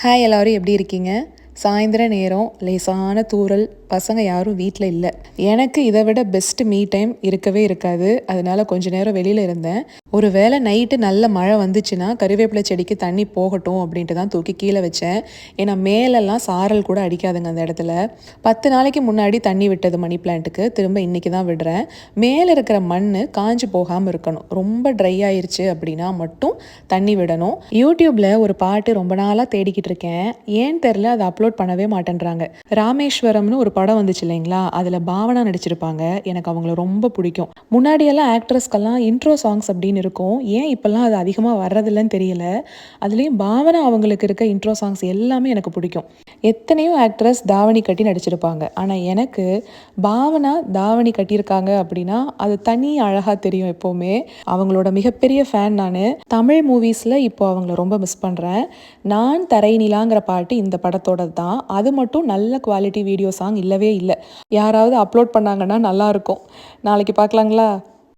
Hi எல்லோரும் எப்படி இருக்கீங்க? சாயந்தர நேரம் லேசான தூறல், பசங்க யாரும் வீட்டில் இல்லை. எனக்கு இதை விட பெஸ்ட் மீ டைம் இருக்கவே இருக்காது. அதனால கொஞ்ச நேரம் வெளியில் இருந்தேன். ஒரு வேளை நைட்டு நல்ல மழை வந்துச்சுன்னா கறிவேப்பிலை செடிக்கு தண்ணி போகட்டும் அப்படின்ட்டு தான் தூக்கி கீழே வச்சேன். ஏன்னா மேலெல்லாம் சாரல் கூட அடிக்காதுங்க அந்த இடத்துல. 10 நாளைக்கு முன்னாடி தண்ணி விட்டது மணி பிளான்ட்டுக்கு, திரும்ப இன்னைக்கு தான் விடுறேன். மேலே இருக்கிற மண் காஞ்சு போகாமல் இருக்கணும். ரொம்ப ட்ரை ஆயிருச்சு அப்படின்னா மட்டும் தண்ணி விடணும். யூடியூப்ல ஒரு பாட்டு ரொம்ப நாளாக தேடிக்கிட்டு இருக்கேன். ஏன்னு தெரில, அதை அப்லோட் பண்ணவே மாட்டேன்றாங்க. ராமேஸ்வரம்னு ஒரு படம் வந்துச்சு இல்லைங்களா, அதில் பாவனா நடிச்சிருப்பாங்க. எனக்கு அவங்கள ரொம்ப பிடிக்கும். முன்னாடியெல்லாம் ஆக்ட்ரஸ்க்கெல்லாம் இன்ட்ரோ சாங்ஸ் அப்படின்னு இருக்கும். ஏன் இப்போல்லாம் அது அதிகமாக வர்றதில்லன்னு தெரியல. அதுலேயும் பாவனா அவங்களுக்கு இருக்க இன்ட்ரோ சாங்ஸ் எல்லாமே எனக்கு பிடிக்கும். எத்தனையோ ஆக்ட்ரஸ் தாவணி கட்டி நடிச்சிருப்பாங்க. ஆனால் எனக்கு பாவனா தாவணி கட்டியிருக்காங்க அப்படின்னா அது தனி அழகாக தெரியும் எப்போவுமே. அவங்களோட மிகப்பெரிய ஃபேன் நான். தமிழ் மூவிஸில் இப்போ அவங்கள ரொம்ப மிஸ் பண்ணுறேன். நான் தரை நிலாங்கிற பாட்டு இந்த படத்தோட தான். அது மட்டும் நல்ல குவாலிட்டி வீடியோ சாங் இல்லவே இல்லை. யாராவது அப்லோட் பண்ணாங்கன்னா நல்லாயிருக்கும். நாளைக்கு பார்க்கலாங்களா?